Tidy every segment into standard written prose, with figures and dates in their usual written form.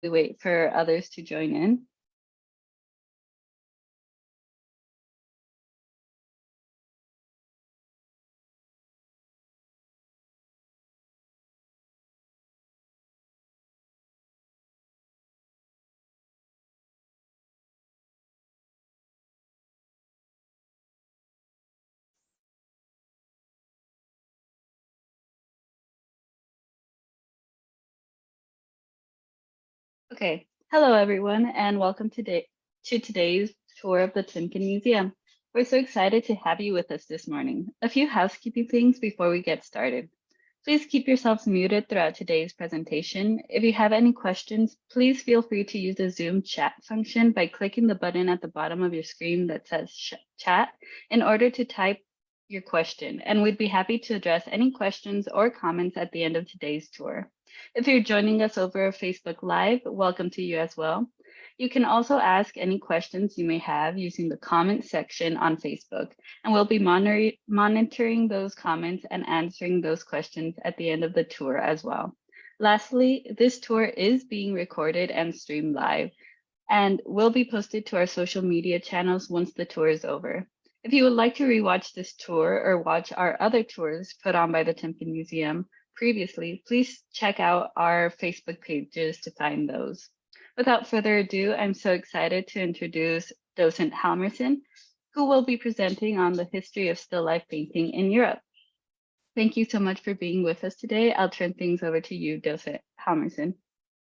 we wait for others to join in. Okay, hello everyone, and welcome to today's tour of the Timken Museum. We're so excited to have you with us this morning. A few housekeeping things before we get started. Please keep yourselves muted throughout today's presentation. If you have any questions, please feel free to use the Zoom chat function by clicking the button at the bottom of your screen that says chat in order to type your question, and we'd be happy to address any questions or comments at the end of today's tour. If you're joining us over Facebook Live, welcome to you as well. You can also ask any questions you may have using the comment section on Facebook, and we'll be monitoring those comments and answering those questions at the end of the tour as well. Lastly, this tour is being recorded and streamed live and will be posted to our social media channels once the tour is over. If you would like to rewatch this tour or watch our other tours put on by the Timken Museum previously, please check out our Facebook pages to find those. Without further ado, I'm so excited to introduce Docent Halmerson, who will be presenting on the history of still life painting in Europe. Thank you so much for being with us today. I'll turn things over to you, Docent Halmerson.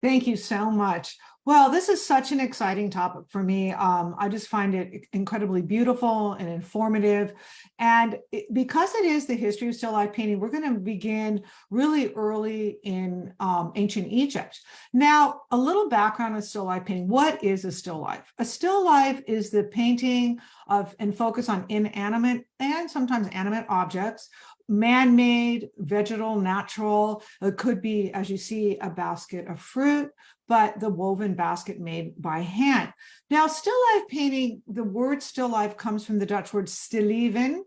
Thank you so much. Well, this is such an exciting topic for me. I just find it incredibly beautiful and informative. And because it is the history of still life painting, we're going to begin really early in ancient Egypt. Now, a little background on still life painting. What is a still life? A still life is the painting of and focus on inanimate and sometimes animate objects, man-made, vegetal, natural. It could be, as you see, a basket of fruit, but the woven basket made by hand. Now, still life painting, the word still life comes from the Dutch word stilleven,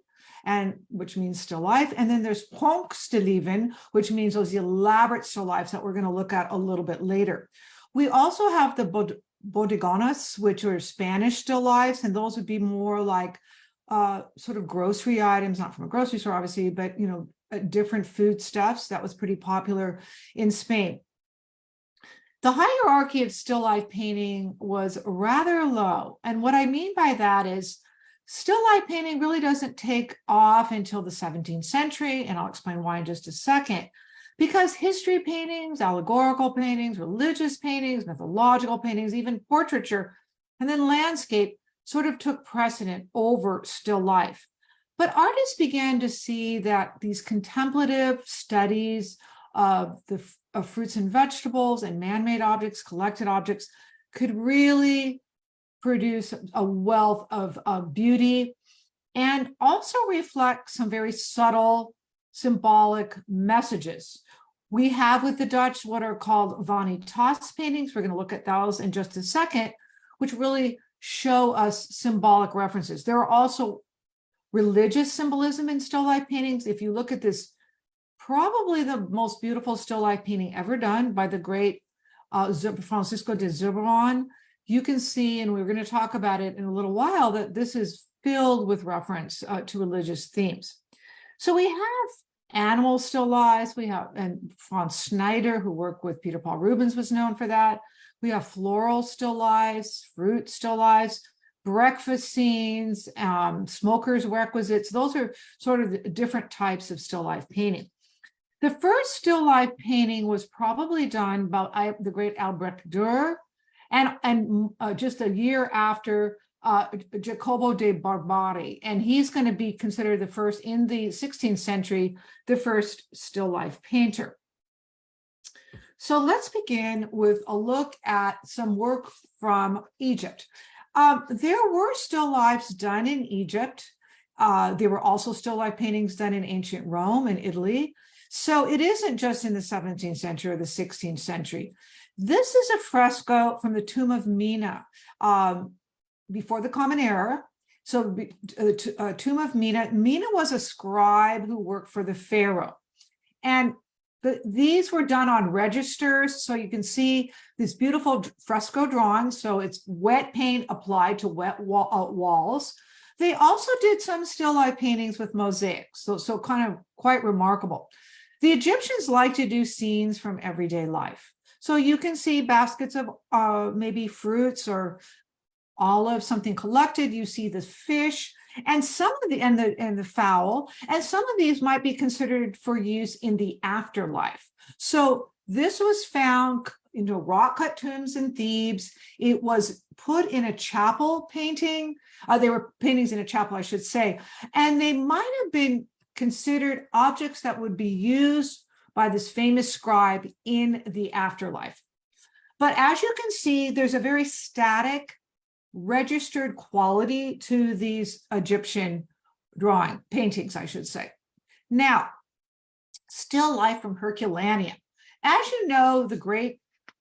and which means still life. And then there's pronkstilleven, which means those elaborate still lifes that we're going to look at a little bit later. We also have the bodegonas, which are Spanish still lifes, and those would be more like sort of grocery items, not from a grocery store, obviously, but, you know, different foodstuffs. That was pretty popular in Spain. The hierarchy of still life painting was rather low. And what I mean by that is still life painting really doesn't take off until the 17th century. And I'll explain why in just a second. Because history paintings, allegorical paintings, religious paintings, mythological paintings, even portraiture, and then landscape sort of took precedent over still life. But artists began to see that these contemplative studies of fruits and vegetables and man-made objects, collected objects, could really produce a wealth of beauty and also reflect some very subtle symbolic messages. We have with the Dutch what are called vanities paintings. We're going to look at those in just a second, which really show us symbolic references. There are also religious symbolism in still life paintings. If you look at this, probably the most beautiful still life painting ever done by the great Francisco de Zurbarán, you can see, and we're going to talk about it in a little while, that this is filled with reference to religious themes. So we have animal still lifes. We have, and Franz Schneider, who worked with Peter Paul Rubens, was known for that. We have floral still lifes, fruit still lifes, breakfast scenes, smokers' requisites. Those are sort of the different types of still life painting. The first still life painting was probably done by the great Albrecht Dürer, and just a year after Jacopo de Barbari, and he's going to be considered the first in the 16th century, the first still life painter. So let's begin with a look at some work from Egypt. There were still lifes done in Egypt. There were also still life paintings done in ancient Rome and Italy. So it isn't just in the 17th century or the 16th century. This is a fresco from the tomb of Mina before the Common Era. So tomb of Mina. Mina was a scribe who worked for the pharaoh. And These were done on registers, so you can see this beautiful fresco drawing. So it's wet paint applied to wet walls. They also did some still life paintings with mosaics, so kind of quite remarkable. The Egyptians like to do scenes from everyday life. So you can see baskets of maybe fruits or olives, something collected. You see the fish and some of the and the fowl, and some of these might be considered for use in the afterlife. So this was found rock cut tombs in Thebes. It was put in a chapel painting. They were paintings in a chapel, I should say, and they might have been considered objects that would be used by this famous scribe in the afterlife. But as you can see, there's a very static, registered quality to these Egyptian paintings, I should say. Now, still life from Herculaneum. As you know, the great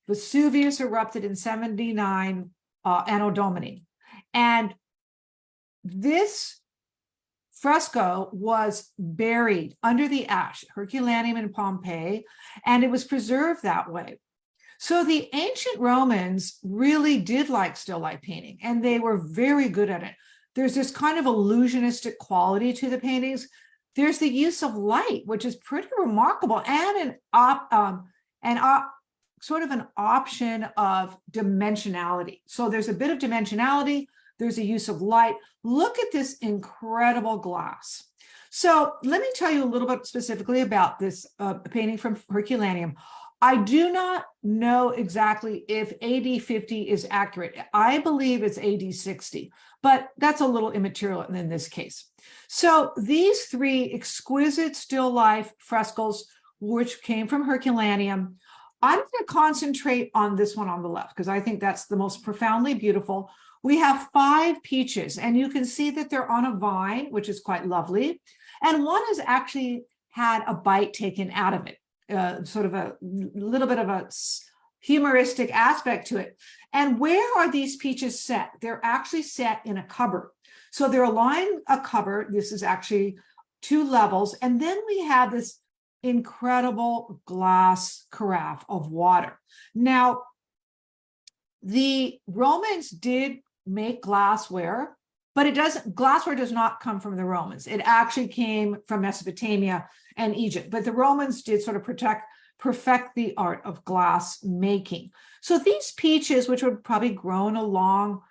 Vesuvius erupted in 79 Anno Domini. And this fresco was buried under the ash, Herculaneum in Pompeii, and it was preserved that way. So the ancient Romans really did like still life painting, and they were very good at it. There's this kind of illusionistic quality to the paintings. There's the use of light, which is pretty remarkable, and sort of an option of dimensionality. So there's a bit of dimensionality. There's a use of light. Look at this incredible glass. So let me tell you a little bit specifically about this painting from Herculaneum. I do not know exactly if AD 50 is accurate. I believe it's AD 60, but that's a little immaterial in this case. So these three exquisite still life frescoes, which came from Herculaneum, I'm going to concentrate on this one on the left because I think that's the most profoundly beautiful. We have 5 peaches, and you can see that they're on a vine, which is quite lovely. And one has actually had a bite taken out of it. Sort of a little bit of a humoristic aspect to it. And where are these peaches set? They're actually set in a cupboard. So they're aligned a cupboard. This is actually 2 levels. And then we have this incredible glass carafe of water. Now, the Romans did make glassware, but glassware does not come from the Romans. It actually came from Mesopotamia and Egypt, but the Romans did sort of perfect the art of glass making. So these peaches, which were probably grown along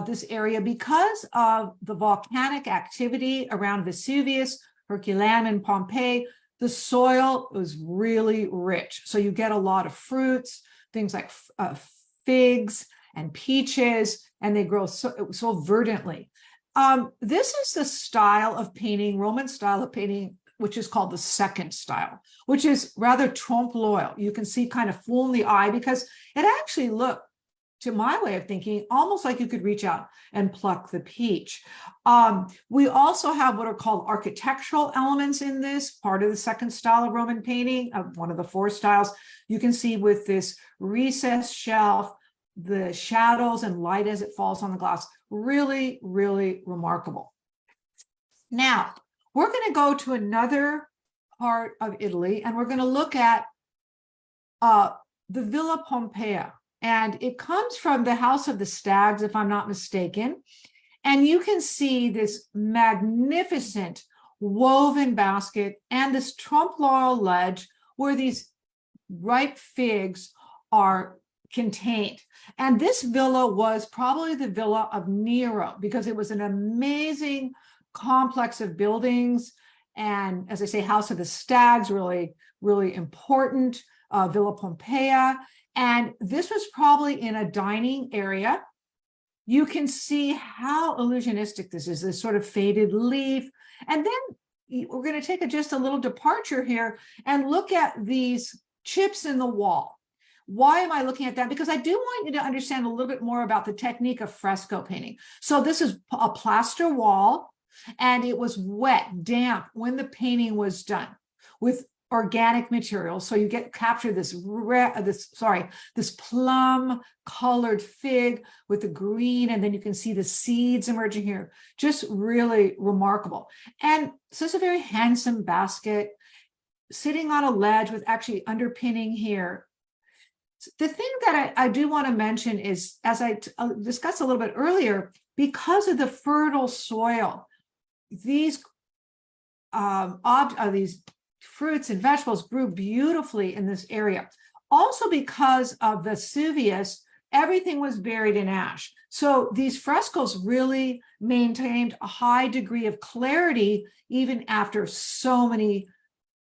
this area because of the volcanic activity around Vesuvius, Herculaneum, and Pompeii, the soil was really rich. So you get a lot of fruits, things like figs and peaches, and they grow so verdantly. This is the style of painting, Roman style of painting, which is called the second style, which is rather trompe l'oeil. You can see kind of fooling the eye because it actually looked, to my way of thinking, almost like you could reach out and pluck the peach. We also have what are called architectural elements in this, part of the second style of Roman painting, one of the 4 styles. You can see with this recessed shelf, the shadows and light as it falls on the glass, really, really remarkable. Now, we're going to go to another part of Italy, and we're going to look at the Villa Pompeia. And it comes from the House of the Stags, if I'm not mistaken. And you can see this magnificent woven basket and this trompe l'oeil ledge where these ripe figs are contained. And this villa was probably the villa of Nero because it was an amazing complex of buildings. And as I say, House of the Stags, really, really important, Villa Pompeia. And this was probably in a dining area. You can see how illusionistic this is, this sort of faded leaf. And then we're going to take just a little departure here and look at these chips in the wall. Why am I looking at that? Because I do want you to understand a little bit more about the technique of fresco painting. So this is a plaster wall, and it was wet, damp when the painting was done with organic material. So you capture this plum colored fig with the green, and then you can see the seeds emerging here. Just really remarkable. And so it's a very handsome basket. sitting on a ledge with actually underpinning here. The thing that I do want to mention is, as I discussed a little bit earlier, because of the fertile soil, these these fruits and vegetables grew beautifully in this area. Also, because of Vesuvius, everything was buried in ash. So these frescoes really maintained a high degree of clarity even after so many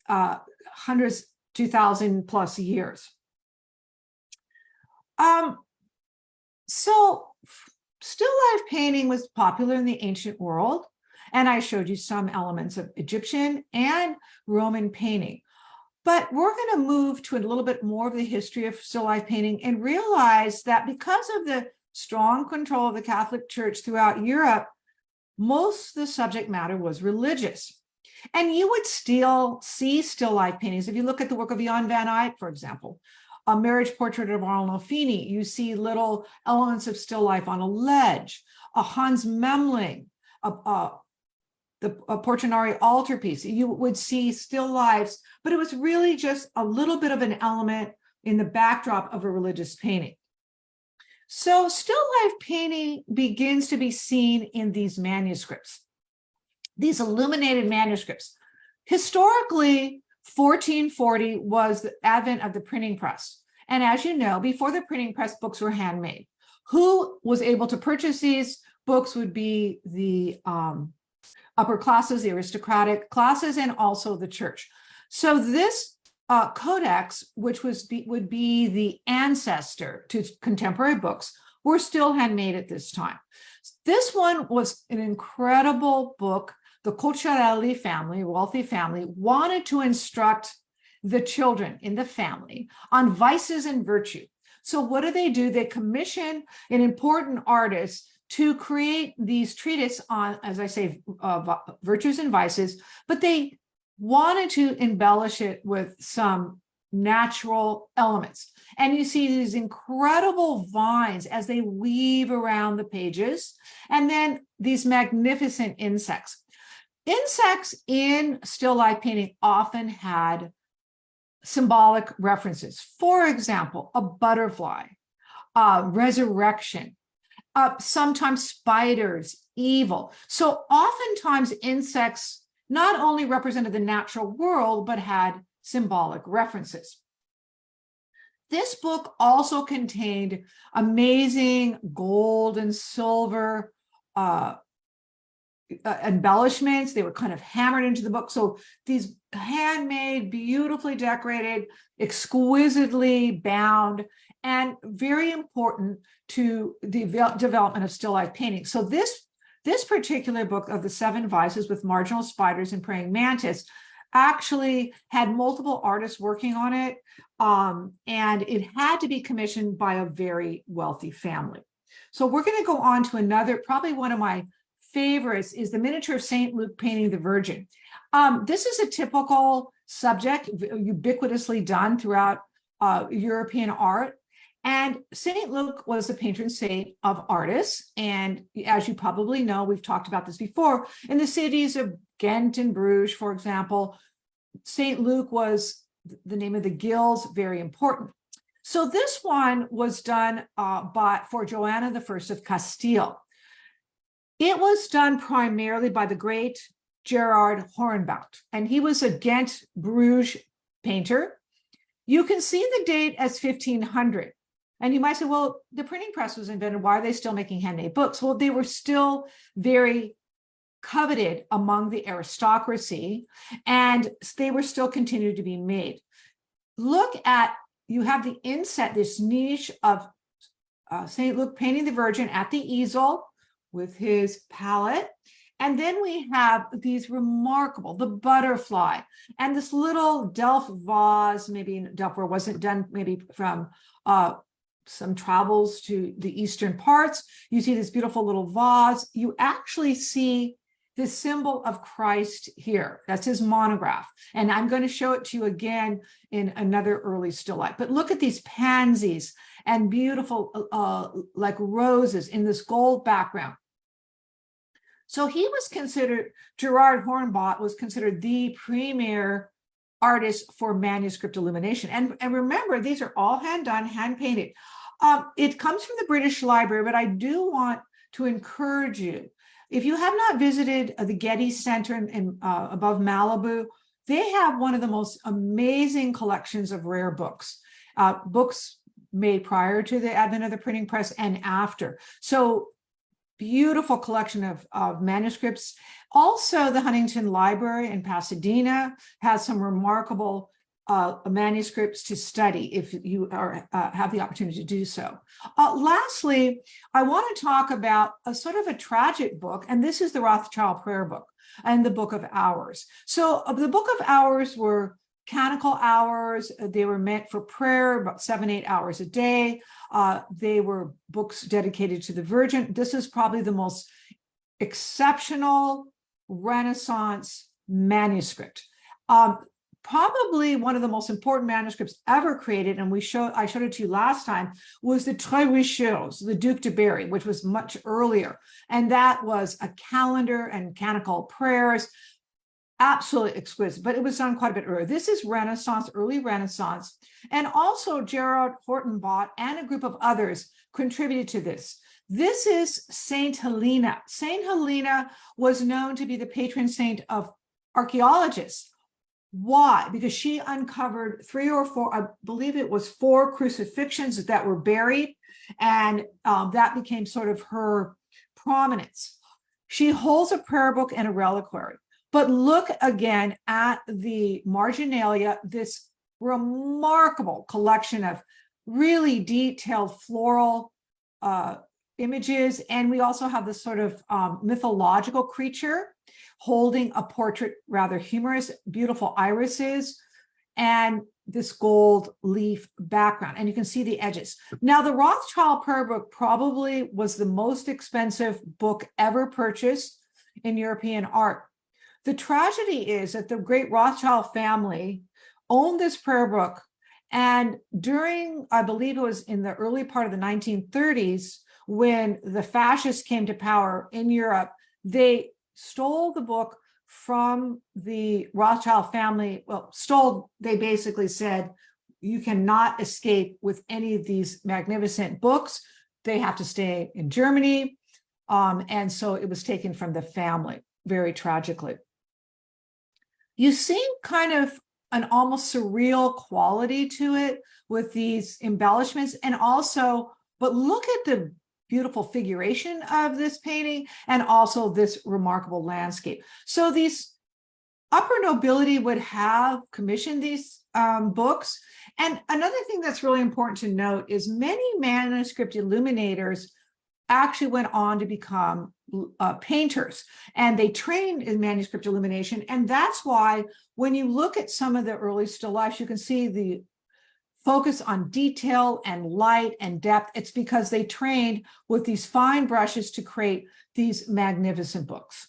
hundreds, 2,000 plus years. So still life painting was popular in the ancient world. And I showed you some elements of Egyptian and Roman painting. But we're going to move to a little bit more of the history of still life painting and realize that because of the strong control of the Catholic Church throughout Europe, most of the subject matter was religious. And you would still see still life paintings. If you look at the work of Jan van Eyck, for example, a marriage portrait of Arnolfini, you see little elements of still life on a ledge. A Hans Memling, the Portinari altarpiece, you would see still lifes, but it was really just a little bit of an element in the backdrop of a religious painting. So still life painting begins to be seen in these manuscripts, these illuminated manuscripts. Historically, 1440 was the advent of the printing press. And as you know, before the printing press, books were handmade. Who was able to purchase these books would be the upper classes, the aristocratic classes, and also the church. So this codex, which would be the ancestor to contemporary books, were still handmade at this time. This one was an incredible book. The Cocciarelli family, wealthy family, wanted to instruct the children in the family on vices and virtue. So what do? They commission an important artist to create these treatises on, as I say, virtues and vices, but they wanted to embellish it with some natural elements. And you see these incredible vines as they weave around the pages, and then these magnificent insects. Insects in still life painting often had symbolic references. For example, a butterfly, resurrection, sometimes spiders, evil. So oftentimes insects not only represented the natural world, but had symbolic references. This book also contained amazing gold and silver embellishments. They were kind of hammered into the book. So these handmade, beautifully decorated, exquisitely bound, and very important to the development of still life painting. So this particular book of the 7 Vices with marginal spiders and praying mantis actually had multiple artists working on it, and it had to be commissioned by a very wealthy family. So we're going to go on to another, probably one of my favorites, is the miniature of St. Luke painting the Virgin. This is a typical subject, ubiquitously done throughout European art. And St. Luke was the patron saint of artists. And as you probably know, we've talked about this before, in the cities of Ghent and Bruges, for example, St. Luke was the name of the guilds, very important. So this one was done for Joanna I of Castile. It was done primarily by the great Gerard Hornbout, and he was a Ghent Bruges painter. You can see the date as 1500. And you might say, well, the printing press was invented. Why are they still making handmade books? Well, they were still very coveted among the aristocracy, and they were still continued to be made. Look at, you have the inset, this niche of St. Luke painting the Virgin at the easel with his palette. And then we have these remarkable, the butterfly, and this little Delft vase, maybe Delft where it wasn't done, maybe from some travels to the eastern parts. You see this beautiful little vase. You actually see the symbol of Christ here. That's his monograph. And I'm going to show it to you again in another early still life. But look at these pansies and beautiful like roses in this gold background. So he was considered, Gerard Hornbout was considered the premier artists for manuscript illumination. And remember, these are all hand done, hand painted. It comes from the British Library, but I do want to encourage you, if you have not visited the Getty Center above Malibu, they have one of the most amazing collections of rare books, books made prior to the advent of the printing press and after. So beautiful collection of manuscripts. Also, the Huntington Library in Pasadena has some remarkable manuscripts to study if you have the opportunity to do so. Lastly, I want to talk about a sort of a tragic book, and this is the Rothschild Prayer Book and the Book of Hours. So the Book of Hours were canonical hours. They were meant for prayer, about 7-8 hours a day. They were books dedicated to the Virgin. This is probably the most exceptional Renaissance manuscript. Probably one of the most important manuscripts ever created, and I showed it to you last time, was the Trévicheurs, the Duc de Berry, which was much earlier. And that was a calendar and canonical prayers, absolutely exquisite, but it was done quite a bit earlier. This is Renaissance, early Renaissance. And also Gerard Hortenbach and a group of others contributed to this. This is Saint Helena. Saint Helena was known to be the patron saint of archaeologists. Why? Because she uncovered 3 or 4, I believe it was 4 crucifixions that were buried, and that became sort of her prominence. She holds a prayer book and a reliquary. But look again at the marginalia, this remarkable collection of really detailed floral images. And we also have this sort of mythological creature holding a portrait, rather humorous, beautiful irises, and this gold leaf background. And you can see the edges. Now, the Rothschild Prayer Book probably was the most expensive book ever purchased in European art. The tragedy is that the great Rothschild family owned this prayer book. And during, I believe it was in the early part of the 1930s, when the fascists came to power in Europe, they stole the book from the Rothschild family. Well, they basically said, you cannot escape with any of these magnificent books. They have to stay in Germany. And so it was taken from the family, very tragically. You see kind of an almost surreal quality to it with these embellishments, and also, but look at the beautiful figuration of this painting and also this remarkable landscape. So these upper nobility would have commissioned these books. And another thing that's really important to note is many manuscript illuminators actually went on to become painters, and they trained in manuscript illumination. And that's why when you look at some of the early still lifes, you can see the focus on detail and light and depth. It's because they trained with these fine brushes to create these magnificent books.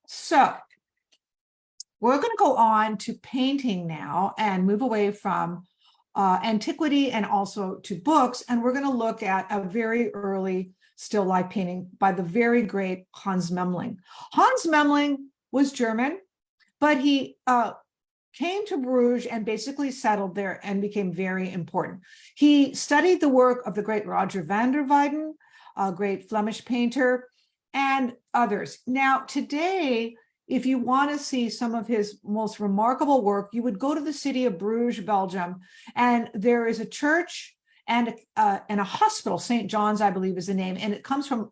So we're going to go on to painting now and move away from antiquity and also to books. And we're going to look at a very early still life painting by the very great Hans Memling. Hans Memling was German, but he came to Bruges and basically settled there and became very important. He studied the work of the great Roger van der Weyden, a great Flemish painter, and others. Now, today, if you want to see some of his most remarkable work, you would go to the city of Bruges, Belgium, and there is a church and a hospital. St. John's, I believe, is the name, and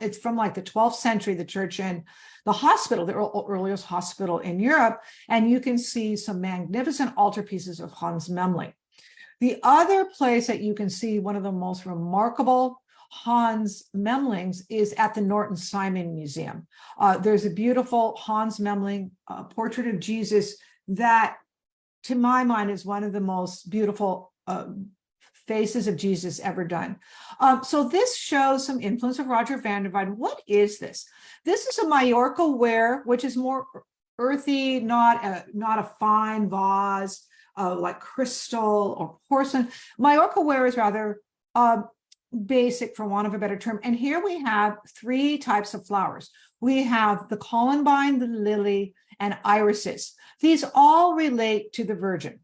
it's from like the 12th century, the church and the hospital, the earliest hospital in Europe, and you can see some magnificent altarpieces of Hans Memling. The other place that you can see one of the most remarkable Hans Memlings is at the Norton Simon Museum. There's a beautiful Hans Memling portrait of Jesus that, to my mind, is one of the most beautiful faces of Jesus ever done. So this shows some influence of Roger van der Weyden. What is this? This is a Majorca ware, which is more earthy, not a fine vase like crystal or porcelain. Majorca ware is rather basic, for want of a better term. And here we have three types of flowers. We have the columbine, the lily, and irises. These all relate to the Virgin.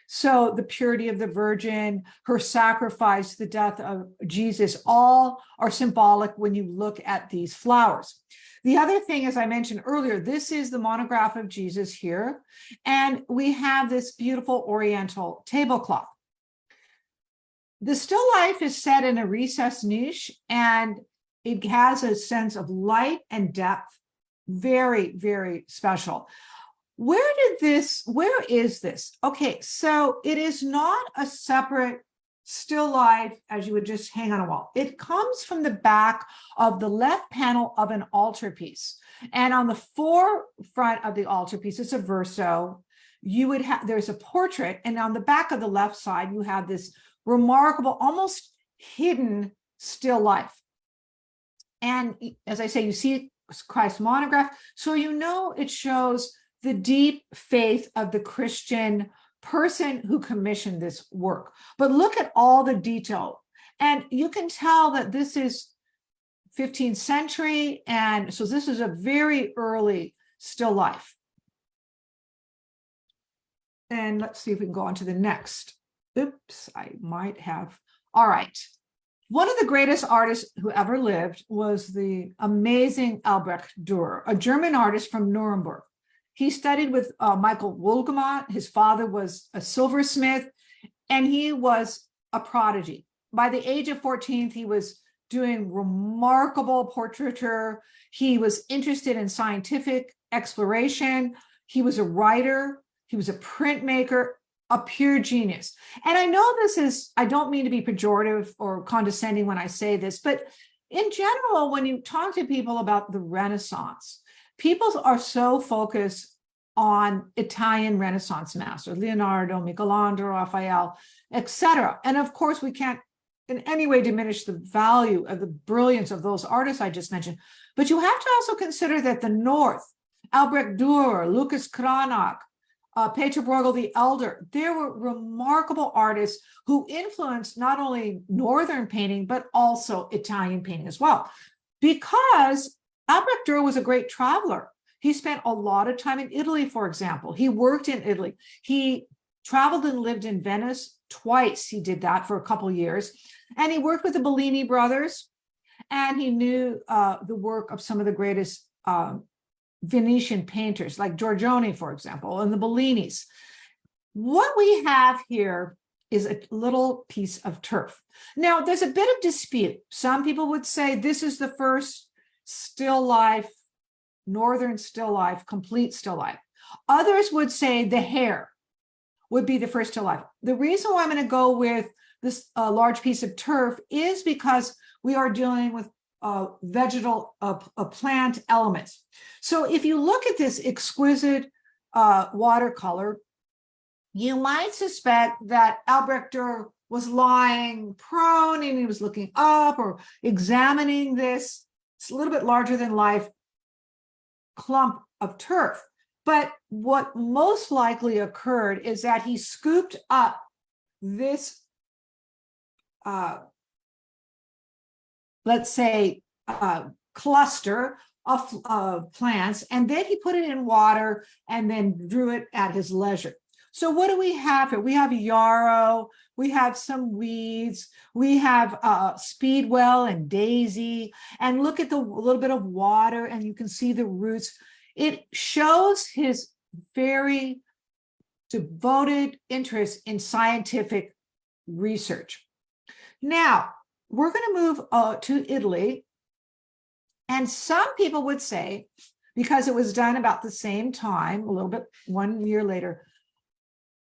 So the purity of the Virgin, her sacrifice, the death of Jesus, all are symbolic when you look at these flowers. The other thing, as I mentioned earlier, this is the monograph of Jesus here. And we have this beautiful Oriental tablecloth. The still life is set in a recessed niche, and it has a sense of light and depth. Very, very special. Where is this? Okay, so it is not a separate still life as you would just hang on a wall. It comes from the back of the left panel of an altarpiece. And on the forefront of the altarpiece, it's a verso. There's a portrait, and on the back of the left side, you have this remarkable, almost hidden still life. And as I say, you see Christ's monograph, so you know it shows the deep faith of the Christian person who commissioned this work. But look at all the detail. And you can tell that this is 15th century. And so this is a very early still life. And let's see if we can go on to the next. Oops, I might have. All right. One of the greatest artists who ever lived was the amazing Albrecht Dürer, a German artist from Nuremberg. He studied with Michael Wohlgemuth. His father was a silversmith, and he was a prodigy. By the age of 14, he was doing remarkable portraiture. He was interested in scientific exploration. He was a writer. He was a printmaker, a pure genius. And I know I don't mean to be pejorative or condescending when I say this, but in general, when you talk to people about the Renaissance, people are so focused on Italian Renaissance masters, Leonardo, Michelangelo, Raphael, etc. And of course, we can't in any way diminish the value of the brilliance of those artists I just mentioned. But you have to also consider that the North, Albrecht Dürer, Lucas Cranach, Peter Bruegel the Elder, there were remarkable artists who influenced not only Northern painting, but also Italian painting as well. Because Albrecht Dürer was a great traveler. He spent a lot of time in Italy, for example. He worked in Italy. He traveled and lived in Venice twice. He did that for a couple of years. And he worked with the Bellini brothers. And he knew the work of some of the greatest Venetian painters, like Giorgione, for example, and the Bellinis. What we have here is a little piece of turf. Now, there's a bit of dispute. Some people would say this is the first still life, Northern still life, complete still life. Others would say the hair would be the first still life. The reason why I'm going to go with this large piece of turf is because we are dealing with vegetal plant elements. So if you look at this exquisite watercolor, you might suspect that Albrecht Dürer was lying prone and he was looking up or examining this. It's a little bit larger than life clump of turf. But what most likely occurred is that he scooped up this let's say, cluster of plants, and then he put it in water and then drew it at his leisure. So what do we have here? We have yarrow, we have some weeds, we have speedwell and daisy, and look at the little bit of water and you can see the roots. It shows his very devoted interest in scientific research. Now, we're going to move to Italy. And some people would say, because it was done about the same time, a little bit 1 year later,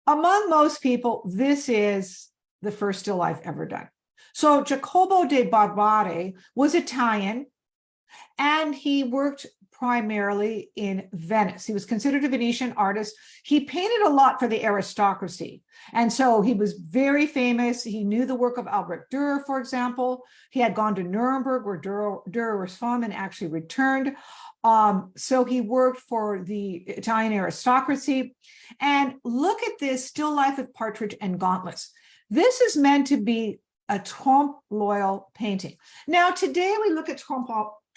among most people, this is the first still life ever done. So Jacopo de Barbari was Italian, and he worked primarily in Venice. He was considered a Venetian artist. He painted a lot for the aristocracy. And so he was very famous. He knew the work of Albrecht Dürer, for example. He had gone to Nuremberg, where Dürer was from, and actually returned. So he worked for the Italian aristocracy. And look at this still life with partridge and gauntlets. This is meant to be a trompe l'oeil painting. Now, today we look at trompe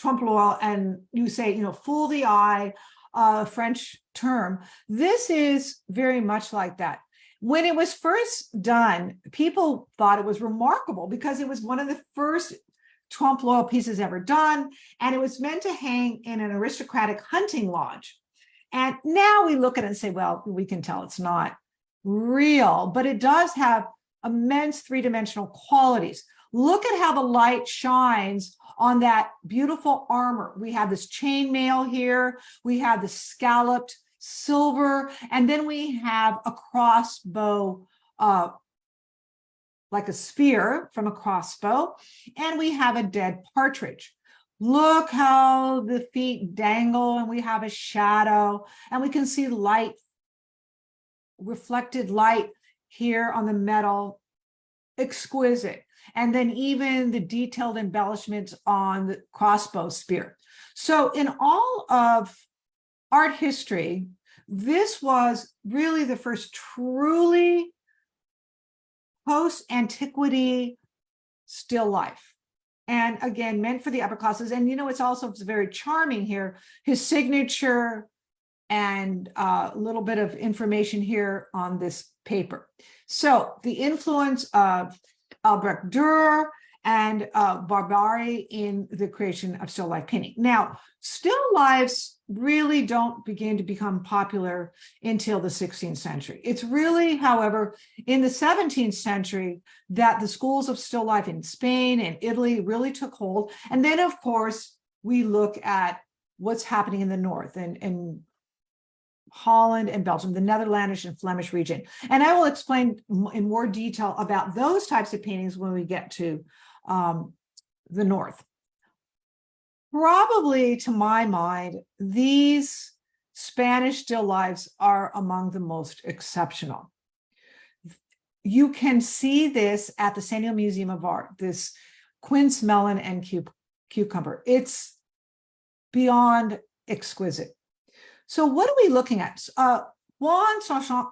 l'oeil and you say, you know, fool the eye, French term. This is very much like that. When it was first done, people thought it was remarkable because it was one of the first trompe l'oeil pieces ever done, and it was meant to hang in an aristocratic hunting lodge. And now we look at it and say, well, we can tell it's not real, but it does have immense three-dimensional qualities. Look at how the light shines on that beautiful armor. We have this chainmail here, we have the scalloped silver, and then we have a crossbow, like a spear from a crossbow, and we have a dead partridge. Look how the feet dangle, and we have a shadow, and we can see light, reflected light here on the metal. Exquisite. And then even the detailed embellishments on the crossbow spear. So in all of art history, this was really the first truly post-antiquity still life. And again, meant for the upper classes. And you know, it's also very charming here, his signature and a little bit of information here on this paper. So the influence of Albrecht Dürer and Barbari in the creation of still life painting. Now, still lifes really don't begin to become popular until the 16th century. It's really, however, in the 17th century that the schools of still life in Spain and Italy really took hold. And then, of course, we look at what's happening in the north and Holland and Belgium, the Netherlandish and Flemish region. And I will explain in more detail about those types of paintings when we get to the north. Probably, to my mind, these Spanish still lifes are among the most exceptional. You can see this at the San Diego Museum of Art, this quince melon and cucumber. It's beyond exquisite. So what are we looking at? Juan Sanchez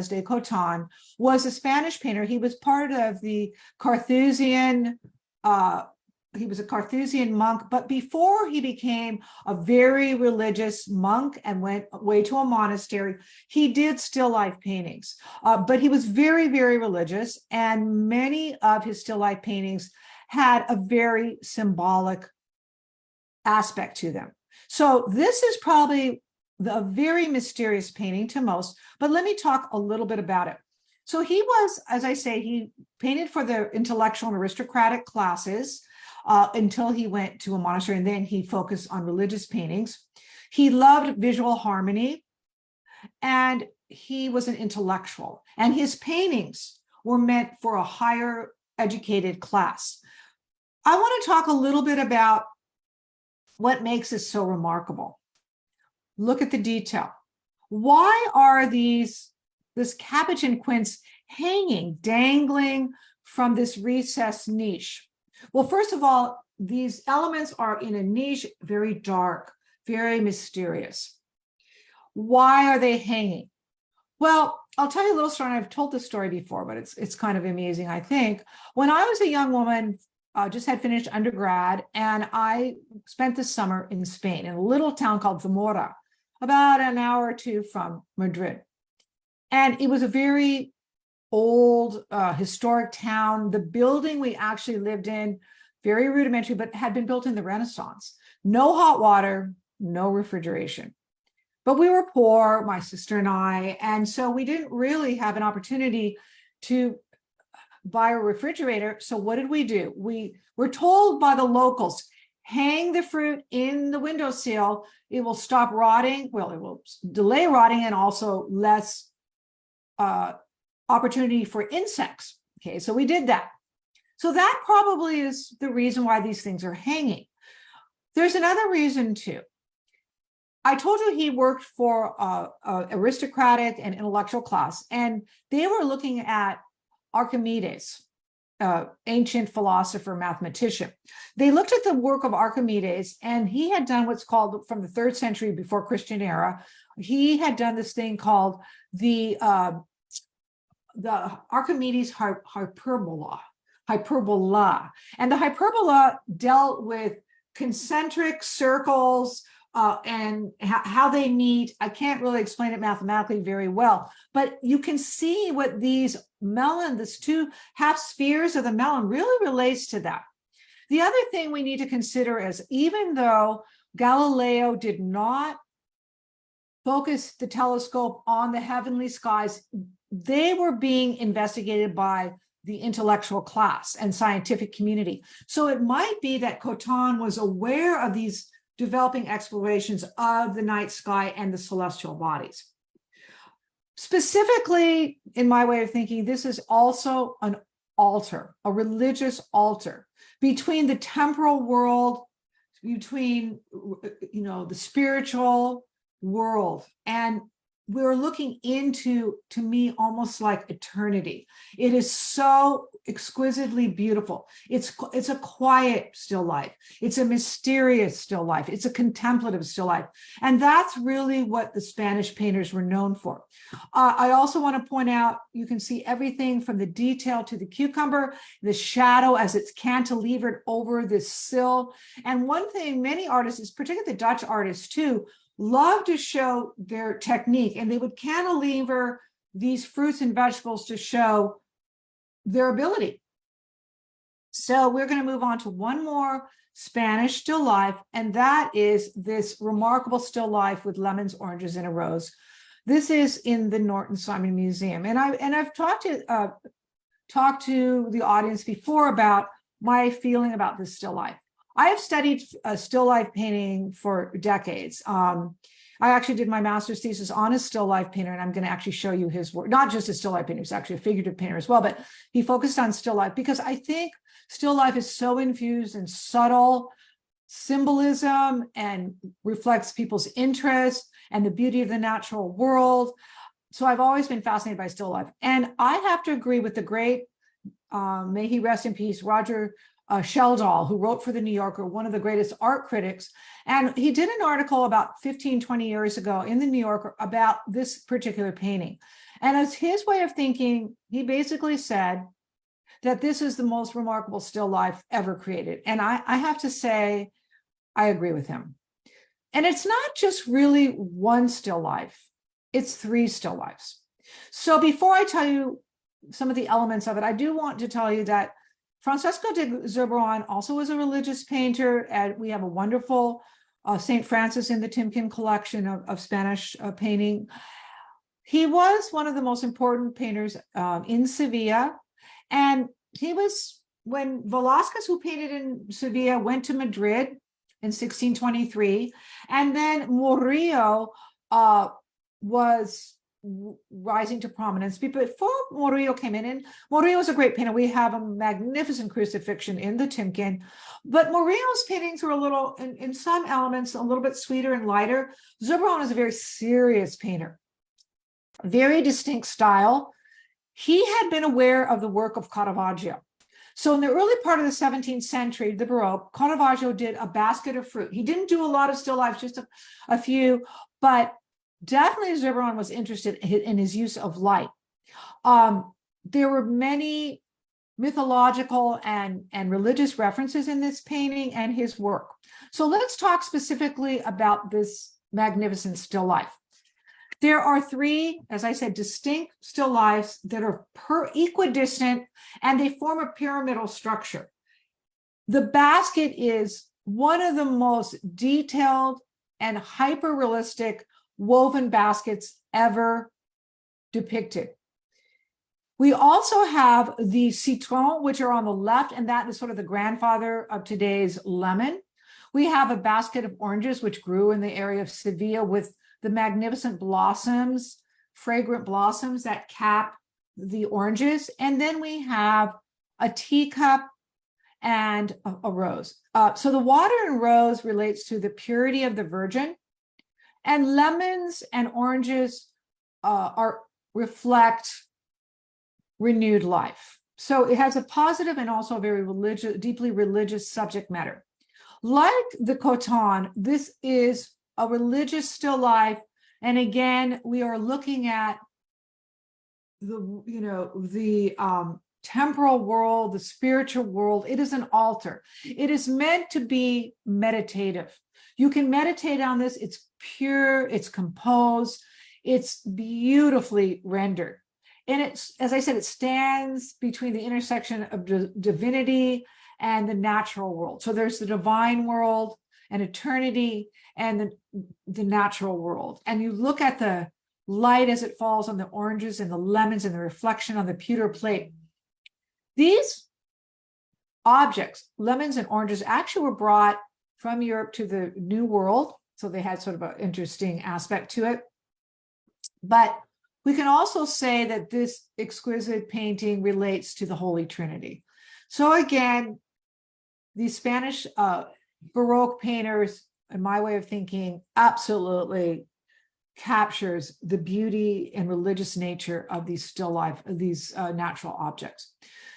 de Coton was a Spanish painter. He was part of the Carthusian, he was a Carthusian monk, but before he became a very religious monk and went away to a monastery, he did still life paintings. But he was very, very religious, and many of his still life paintings had a very symbolic aspect to them. So this is probably a very mysterious painting to most, but let me talk a little bit about it. So he was, as I say, he painted for the intellectual and aristocratic classes until he went to a monastery, and then he focused on religious paintings. He loved visual harmony, and he was an intellectual, and his paintings were meant for a higher educated class. I want to talk a little bit about what makes this so remarkable. Look at the detail. Why are this cabbage and quince hanging, dangling from this recessed niche? Well, first of all, these elements are in a niche, very dark, very mysterious. Why are they hanging? Well, I'll tell you a little story. I've told this story before, but it's kind of amazing, I think. When I was a young woman, just had finished undergrad, and I spent the summer in Spain in a little town called Zamora, about an hour or two from Madrid. And it was a very old, historic town. The building we actually lived in, very rudimentary, but had been built in the Renaissance. No hot water, no refrigeration. But we were poor, my sister and I, and so we didn't really have an opportunity to buy a refrigerator. So what did we do? We were told by the locals, hang the fruit in the windowsill. It will stop rotting. Well, it will delay rotting and also less opportunity for insects. Okay, so we did that. So that probably is the reason why these things are hanging. There's another reason too. I told you he worked for aristocratic and intellectual class, and they were looking at Archimedes, ancient philosopher, mathematician. They looked at the work of Archimedes, and he had done what's called, from the 3rd century before Christian era, he had done this thing called the Archimedes hyperbola. And the hyperbola dealt with concentric circles and how they meet. I can't really explain it mathematically very well, but you can see what these melon, these two half spheres of the melon really relates to that. The other thing we need to consider is, even though Galileo did not focus the telescope on the heavenly skies, they were being investigated by the intellectual class and scientific community. So it might be that Coton was aware of these developing explorations of the night sky and the celestial bodies. Specifically, in my way of thinking, this is also an altar, a religious altar between the temporal world, between the spiritual world, and we're looking into, to me, almost like eternity. It is so exquisitely beautiful. It's a quiet still life. It's a mysterious still life. It's a contemplative still life. And that's really what the Spanish painters were known for. I also want to point out, you can see everything from the detail to the cucumber, the shadow as it's cantilevered over this sill. And one thing many artists, particularly the Dutch artists too, love to show their technique, and they would cantilever these fruits and vegetables to show their ability. So we're going to move on to one more Spanish still life, and that is this remarkable still life with lemons, oranges, and a rose. This is in the Norton Simon Museum, and I've talked to the audience before about my feeling about this still life. I have studied still life painting for decades. I actually did my master's thesis on a still life painter, and I'm going to actually show you his work. Not just a still life painter, he's actually a figurative painter as well, but he focused on still life because I think still life is so infused in subtle symbolism and reflects people's interest and the beauty of the natural world. So I've always been fascinated by still life. And I have to agree with the great, may he rest in peace, Roger Sheldall, who wrote for the New Yorker, one of the greatest art critics. And he did an article about 15, 20 years ago in the New Yorker about this particular painting. And as his way of thinking, he basically said that this is the most remarkable still life ever created. And I have to say, I agree with him. And it's not just really one still life, it's three still lifes. So before I tell you some of the elements of it, I do want to tell you that Francesco de Zurbarán also was a religious painter, and we have a wonderful St. Francis in the Timken collection of Spanish painting. He was one of the most important painters in Sevilla, and he was, when Velázquez, who painted in Sevilla, went to Madrid in 1623, and then Murillo was rising to prominence. Before Murillo came in, and Murillo was a great painter. We have a magnificent crucifixion in the Timken, but Murillo's paintings were a little, in some elements, a little bit sweeter and lighter. Zurbarán is a very serious painter, very distinct style. He had been aware of the work of Caravaggio. So in the early part of the 17th century, the Baroque, Caravaggio did a basket of fruit. He didn't do a lot of still lifes, just a few, but definitely Zurbarán was interested in his use of light. There were many mythological and religious references in this painting and his work. So let's talk specifically about this magnificent still life. There are three, as I said, distinct still lifes that are equidistant, and they form a pyramidal structure. The basket is one of the most detailed and hyper-realistic woven baskets ever depicted. We also have the citron, which are on the left, and that is sort of the grandfather of today's lemon. We have a basket of oranges, which grew in the area of Sevilla with the magnificent blossoms, fragrant blossoms that cap the oranges. And then we have a teacup and a rose. So the water in rose relates to the purity of the Virgin, and lemons and oranges reflect renewed life. So it has a positive and also a very religious, deeply religious subject matter. Like the Coton, this is a religious still life. And again, we are looking at the temporal world, the spiritual world. It is an altar. It is meant to be meditative. You can meditate on this. It's pure, it's composed, it's beautifully rendered. And it's, as I said, it stands between the intersection of divinity and the natural world. So there's the divine world and eternity and the natural world. And you look at the light as it falls on the oranges and the lemons and the reflection on the pewter plate. These objects, lemons and oranges, actually were brought from Europe to the New World. So they had sort of an interesting aspect to it. But we can also say that this exquisite painting relates to the Holy Trinity. So again, these Spanish Baroque painters, in my way of thinking, absolutely captures the beauty and religious nature of these still life, these natural objects.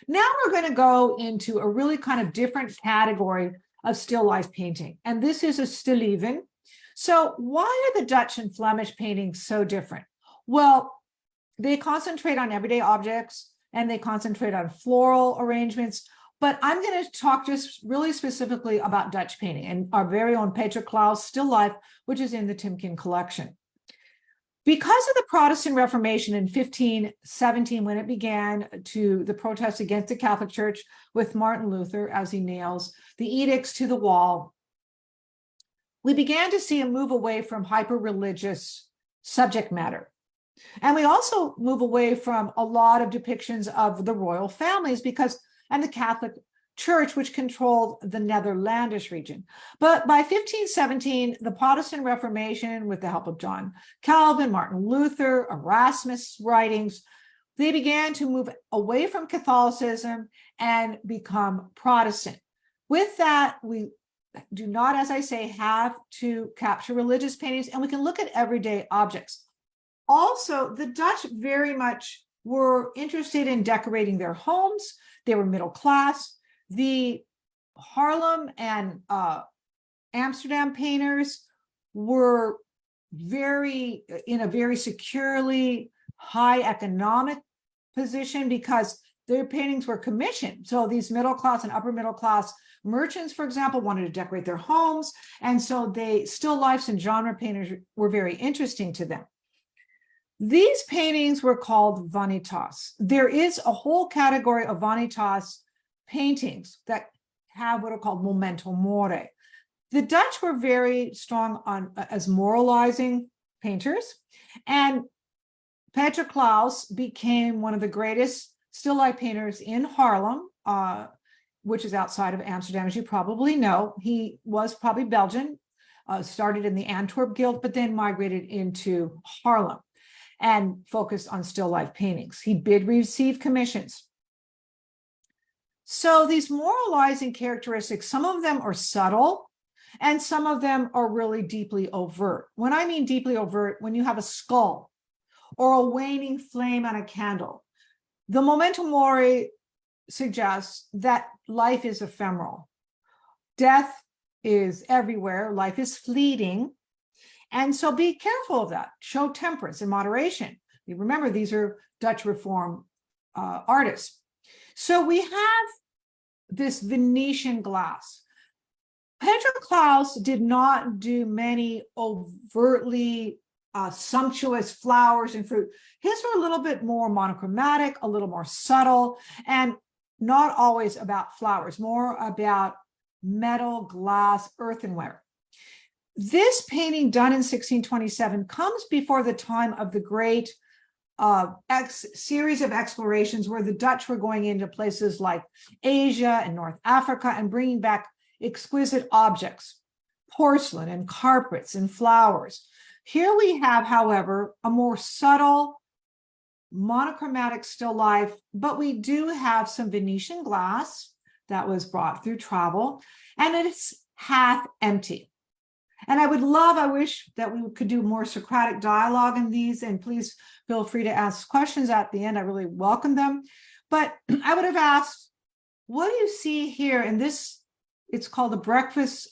Now we're going to go into a really kind of different category of still life painting, and this is a stilleven. So why are the Dutch and Flemish paintings so different? Well, they concentrate on everyday objects and they concentrate on floral arrangements, but I'm going to talk just really specifically about Dutch painting and our very own Peter Claus still life, which is in the Timken collection. Because of the Protestant Reformation in 1517, when it began to the protests against the Catholic Church with Martin Luther as he nails the edicts to the wall, we began to see a move away from hyper-religious subject matter. And we also move away from a lot of depictions of the royal families and the Catholic Church, which controlled the Netherlandish region. But by 1517, the Protestant Reformation, with the help of John Calvin, Martin Luther, Erasmus' writings, they began to move away from Catholicism and become Protestant. With that, we do not, as I say, have to capture religious paintings, and we can look at everyday objects. Also, the Dutch very much were interested in decorating their homes. They were middle class. The Haarlem and Amsterdam painters were in a very securely high economic position because their paintings were commissioned. So these middle class and upper middle class merchants, for example, wanted to decorate their homes. And so still lifes and genre painters were very interesting to them. These paintings were called vanitas. There is a whole category of vanitas paintings that have what are called memento mori. The Dutch were very strong as moralizing painters, and Peter Claus became one of the greatest still life painters in Haarlem, which is outside of Amsterdam, as you probably know. He was probably Belgian, started in the Antwerp Guild, but then migrated into Haarlem and focused on still life paintings. He did receive commissions. So these moralizing characteristics, some of them are subtle and some of them are really deeply overt. When I mean deeply overt, when you have a skull or a waning flame on a candle, the memento mori suggests that life is ephemeral. Death is everywhere. Life is fleeting. And so be careful of that. Show temperance and moderation. You remember, these are Dutch Reform artists. So we have this Venetian glass. Peter Claus did not do many overtly sumptuous flowers and fruit. His were a little bit more monochromatic, a little more subtle, and not always about flowers, more about metal, glass, earthenware. This painting done in 1627 comes before the time of the great series of explorations where the Dutch were going into places like Asia and North Africa and bringing back exquisite objects, porcelain and carpets and flowers. Here we have, however, a more subtle, monochromatic still life, but we do have some Venetian glass that was brought through travel, and it's half empty. And I wish that we could do more Socratic dialogue in these, and please feel free to ask questions at the end. I really welcome them. But I would have asked, what do you see here in this? It's called the breakfast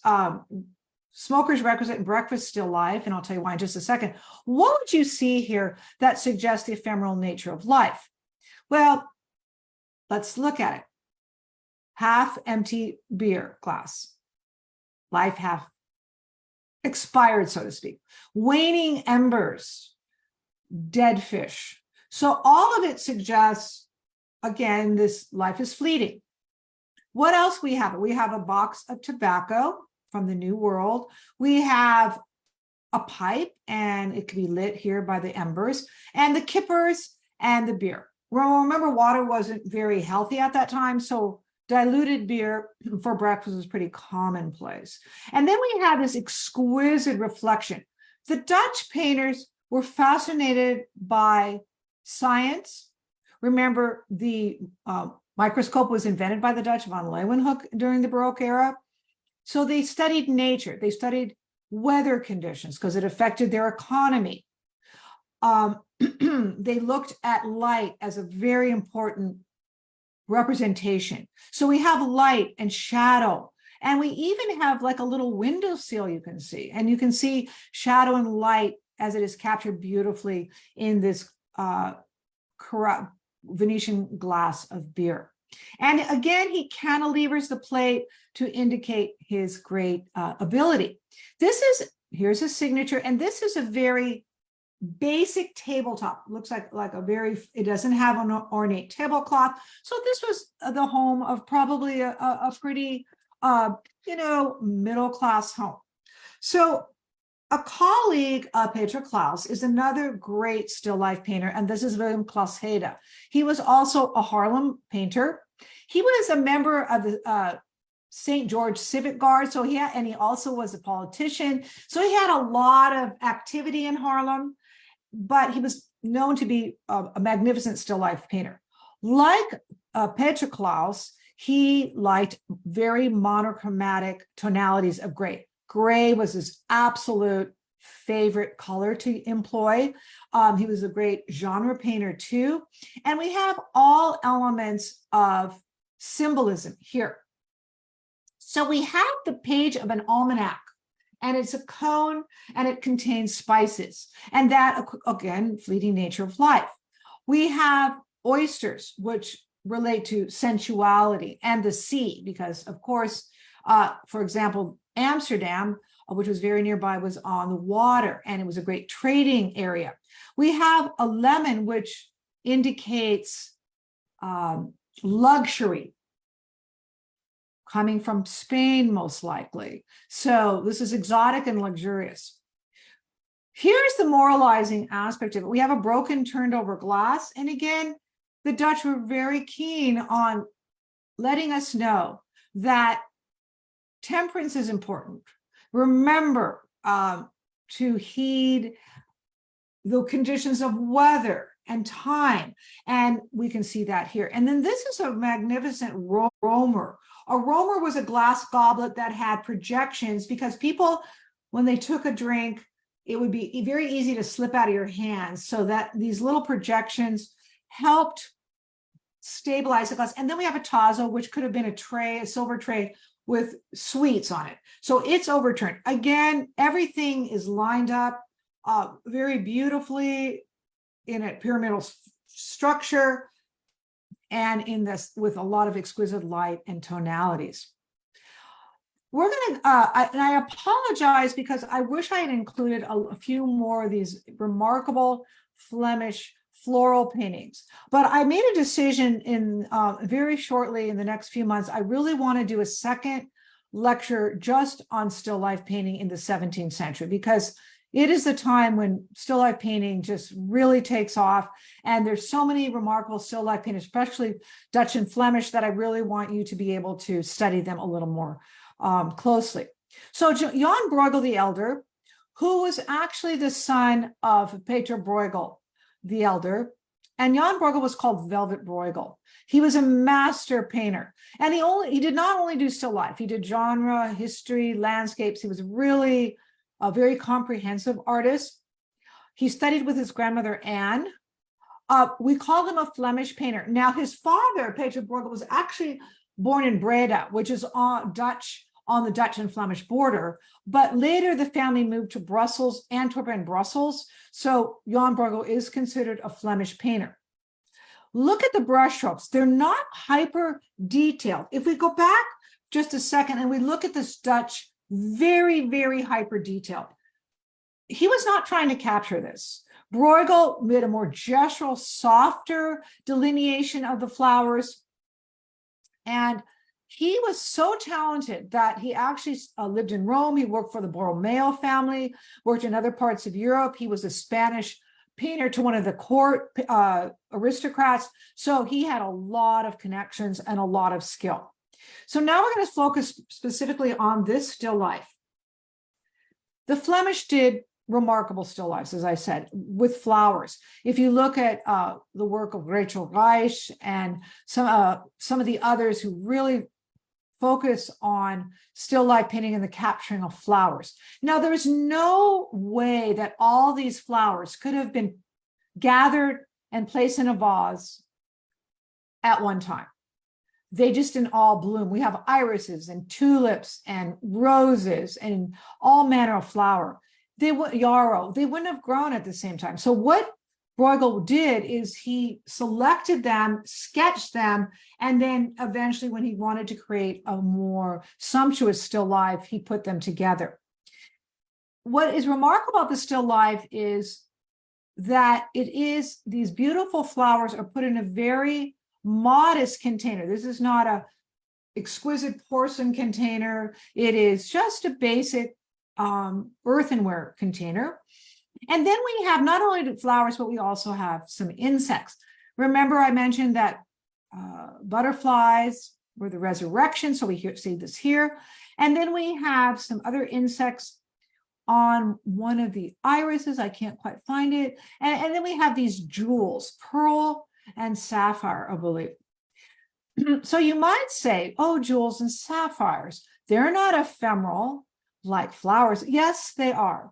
Smoker's requisite and breakfast still life, and I'll tell you why in just a second. What would you see here that suggests the ephemeral nature of life? Well, let's look at it. Half empty beer glass, life half expired, so to speak. Waning embers, dead fish. So all of it suggests, again, this life is fleeting. What else we have? We have a box of tobacco from the New World. We have a pipe, and it could be lit here by the embers, and the kippers and the beer. Well, remember, water wasn't very healthy at that time, so diluted beer for breakfast was pretty commonplace. And then we have this exquisite reflection. The Dutch painters were fascinated by science. Remember, the microscope was invented by the Dutch, von Leeuwenhoek, during the Baroque era. So they studied nature. They studied weather conditions because it affected their economy. They looked at light as a very important representation. So we have light and shadow, and we even have like a little windowsill you can see, and you can see shadow and light as it is captured beautifully in this Venetian glass of beer. And again, he cantilevers the plate to indicate his great ability. Here's his signature, and this is a very basic tabletop. Looks like it doesn't have an ornate tablecloth. So this was the home of probably a pretty, middle-class home. So a colleague of Peter Claus is another great still life painter, and this is William Claushede. He was also a Harlem painter. He was a member of the St. George Civic Guard, and he also was a politician. So he had a lot of activity in Harlem, but he was known to be a magnificent still life painter. Like Peter Claus, he liked very monochromatic tonalities of gray. Gray was his absolute favorite color to employ. He was a great genre painter too. And we have all elements of symbolism here. So we have the page of an almanac, and it's a cone, and it contains spices. And that, again, fleeting nature of life. We have oysters, which relate to sensuality, and the sea, because, of course, for example, Amsterdam, which was very nearby, was on the water, and it was a great trading area. We have a lemon, which indicates luxury, coming from Spain, most likely. So this is exotic and luxurious. Here's the moralizing aspect of it. We have a broken, turned over glass. And again, the Dutch were very keen on letting us know that temperance is important. Remember to heed the conditions of weather and time. And we can see that here. And then this is a magnificent roamer. A roamer was a glass goblet that had projections, because people, when they took a drink, it would be very easy to slip out of your hands. So that these little projections helped stabilize the glass. And then we have a tazo, which could have been a silver tray with sweets on it. So it's overturned. Again, everything is lined up very beautifully in a pyramidal structure, and in this with a lot of exquisite light and tonalities. We're going to, and I apologize because I wish I had included a few more of these remarkable Flemish floral paintings, but I made a decision in very shortly in the next few months. I really want to do a second lecture just on still life painting in the 17th century, because it is the time when still life painting just really takes off. And there's so many remarkable still life painters, especially Dutch and Flemish, that I really want you to be able to study them a little more closely. So Jan Bruegel the Elder, who was actually the son of Peter Bruegel the Elder, and Jan Bruegel was called Velvet Bruegel. He was a master painter, and he did not only do still life, he did genre, history, landscapes. He was really a very comprehensive artist. He studied with his grandmother, Anne. We call him a Flemish painter. Now, his father, Peter Bruegel, was actually born in Breda, which is Dutch on the Dutch and Flemish border. But later the family moved to Brussels, Antwerp and Brussels. So Jan Bruegel is considered a Flemish painter. Look at the brushstrokes. They're not hyper detailed. If we go back just a second and we look at this Dutch, very, very hyper detailed. He was not trying to capture this. Bruegel made a more gestural, softer delineation of the flowers. And he was so talented that he actually lived in Rome. He worked for the Borromeo family, worked in other parts of Europe. He was a Spanish painter to one of the court aristocrats. So he had a lot of connections and a lot of skill. So now we're going to focus specifically on this still life. The Flemish did remarkable still lifes, as I said, with flowers. If you look at the work of Rachel Reich and some of the others who really focus on still life painting and the capturing of flowers. Now, there is no way that all these flowers could have been gathered and placed in a vase at one time. They just didn't all bloom. We have irises and tulips and roses and all manner of flower. Yarrow, they wouldn't have grown at the same time. So what Bruegel did is he selected them, sketched them, and then eventually when he wanted to create a more sumptuous still life, he put them together. What is remarkable about the still life is that these beautiful flowers are put in a very modest container. This is not a exquisite porcelain container. It is just a basic earthenware container. And then we have not only the flowers, but we also have some insects. Remember, I mentioned that butterflies were the resurrection. So we see this here. And then we have some other insects on one of the irises. I can't quite find it. And then we have these jewels, pearl and sapphire, I believe. So you might say, oh, jewels and sapphires, they're not ephemeral like flowers. Yes, they are.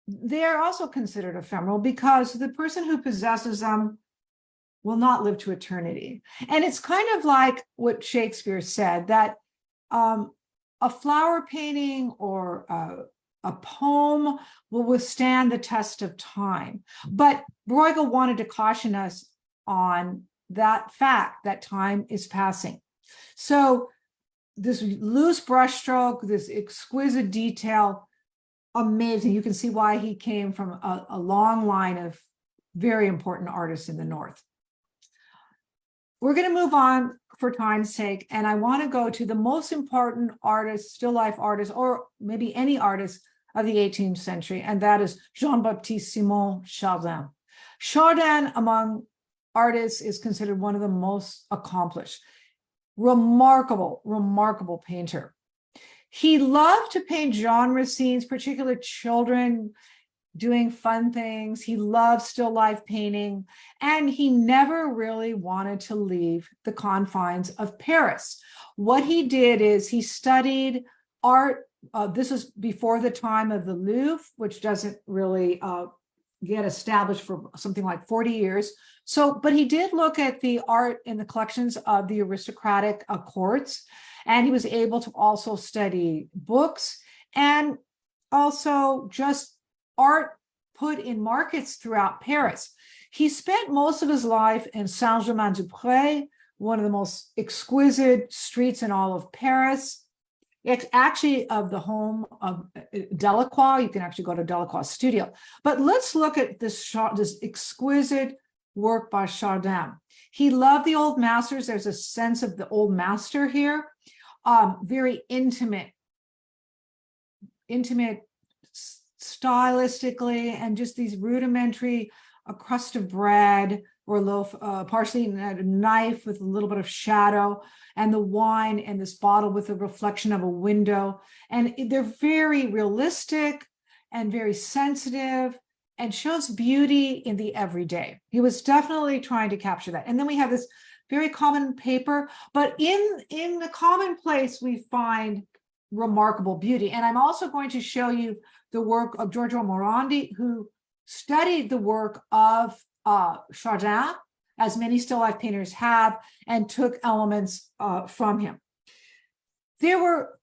They are also considered ephemeral because the person who possesses them will not live to eternity. And it's kind of like what Shakespeare said, that a flower painting or a poem will withstand the test of time. But Bruegel wanted to caution us on that fact that time is passing. So this loose brushstroke, this exquisite detail, amazing. You can see why he came from a long line of very important artists in the North. We're going to move on for time's sake, and I want to go to the most important artist, still life artist, or maybe any artist of the 18th century, and that is Jean-Baptiste Simon Chardin. Chardin, among artists, is considered one of the most accomplished. Remarkable, remarkable painter. He loved to paint genre scenes, particularly children doing fun things. He loved still life painting, and he never really wanted to leave the confines of Paris. What he did is he studied art. This was before the time of the Louvre, which doesn't really get established for something like 40 years. So, but he did look at the art in the collections of the aristocratic courts, and he was able to also study books and also just art put in markets throughout Paris. He spent most of his life in Saint-Germain-des-Prés, one of the most exquisite streets in all of Paris. It's actually of the home of Delacroix. You can actually go to Delacroix's studio. But let's look at this exquisite work by Chardin. He loved the old masters. There's a sense of the old master here. Very intimate stylistically, and just these rudimentary, a crust of bread or loaf, partially a knife with a little bit of shadow, and the wine and this bottle with a reflection of a window. And they're very realistic and very sensitive and shows beauty in the everyday. He was definitely trying to capture that. And then we have this very common paper, but in the commonplace, we find remarkable beauty. And I'm also going to show you the work of Giorgio Morandi, who studied the work of Chardin, as many still life painters have, and took elements from him. There were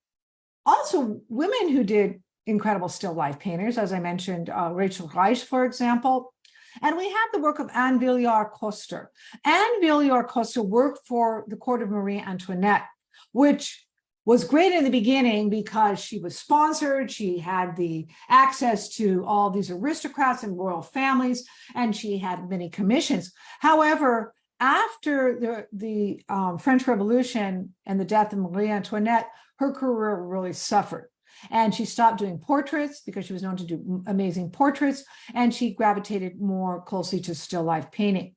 also women who did incredible still life painters, as I mentioned, Rachel Reich, for example. And we have the work of Anne Villiers-Coster. Anne Villiers-Coster worked for the court of Marie Antoinette, which was great in the beginning because she was sponsored, she had the access to all these aristocrats and royal families, and she had many commissions. However, after the French Revolution and the death of Marie Antoinette, her career really suffered. And she stopped doing portraits because she was known to do amazing portraits, and she gravitated more closely to still life painting.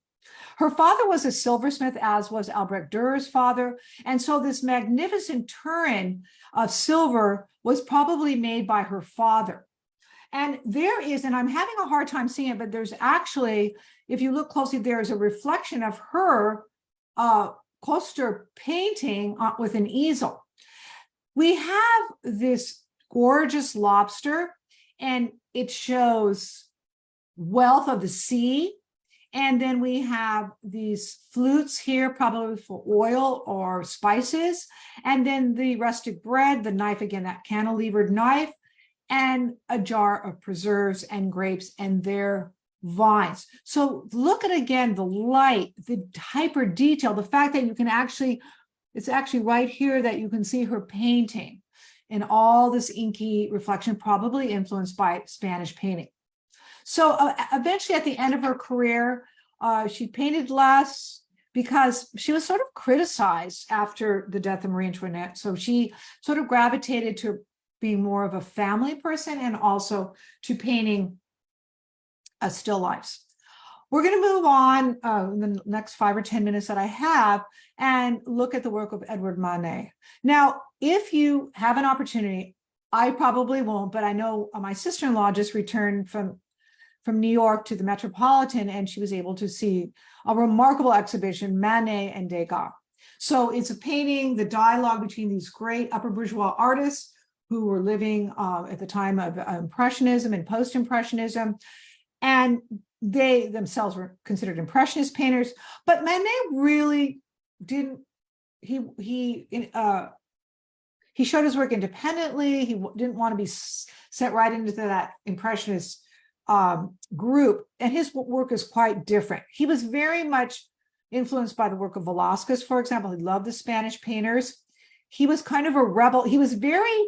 Her father was a silversmith, as was Albrecht Dürer's father. And so this magnificent Turin of silver was probably made by her father. And there is, and I'm having a hard time seeing it, but there's actually, if you look closely, there is a reflection of her Coster painting with an easel. We have this gorgeous lobster, and it shows wealth of the sea. And then we have these flutes here, probably for oil or spices. And then the rustic bread, the knife, again, that cantilevered knife, and a jar of preserves and grapes and their vines. So look at, again, the light, the hyper detail, the fact that you can actually, it's actually right here that you can see her painting and all this inky reflection, probably influenced by Spanish painting. So eventually at the end of her career, she painted less because she was sort of criticized after the death of Marie Antoinette. So she sort of gravitated to being more of a family person and also to painting still lifes. We're going to move on in the next 5 or 10 minutes that I have and look at the work of Edward Manet. Now, if you have an opportunity, I probably won't, but I know my sister-in-law just returned from New York to the Metropolitan, and she was able to see a remarkable exhibition, Manet and Degas. So it's a painting, the dialogue between these great upper bourgeois artists who were living at the time of Impressionism and post-Impressionism, and they themselves were considered Impressionist painters. But Manet really didn't, he showed his work independently. He didn't want to be set right into that Impressionist group, and his work is quite different. He was very much influenced by the work of Velázquez, for example. He loved the Spanish painters. He was kind of a rebel. He was very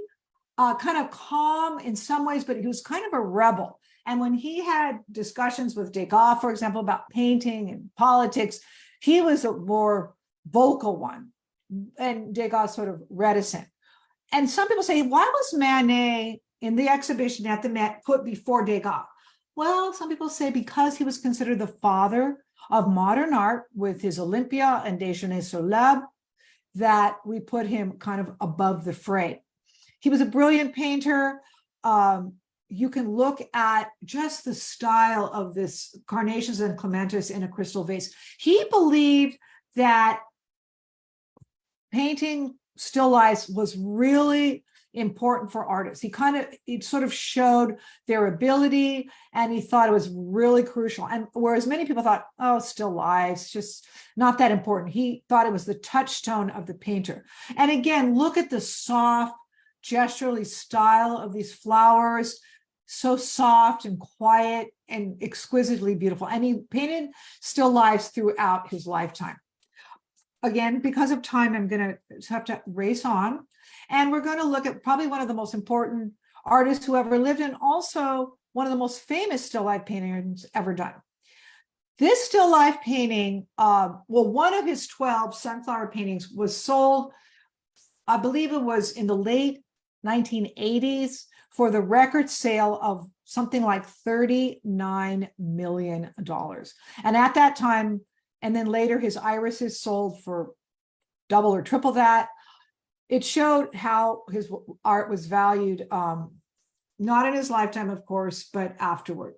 kind of calm in some ways, but he was kind of a rebel. And when he had discussions with Degas, for example, about painting and politics, he was a more vocal one, and Degas sort of reticent. And some people say, why was Manet in the exhibition at the Met put before Degas? Well, some people say because he was considered the father of modern art with his Olympia and Déjeuner sur l'Herbe, that we put him kind of above the fray. He was a brilliant painter. You can look at just the style of this carnations and clematis in a crystal vase. He believed that painting still lifes was really important for artists. It sort of showed their ability, and he thought it was really crucial. And whereas many people thought, oh, still lifes, just not that important, he thought it was the touchstone of the painter. And again, look at the soft, gesturally style of these flowers, so soft and quiet and exquisitely beautiful. And he painted still lifes throughout his lifetime. Again, because of time, I'm going to have to race on. And we're going to look at probably one of the most important artists who ever lived, and also one of the most famous still life paintings ever done. This still life painting, one of his 12 sunflower paintings was sold, I believe it was in the late 1980s, for the record sale of something like $39 million. And at that time, and then later his irises sold for double or triple that. It showed how his art was valued, not in his lifetime, of course, but afterward.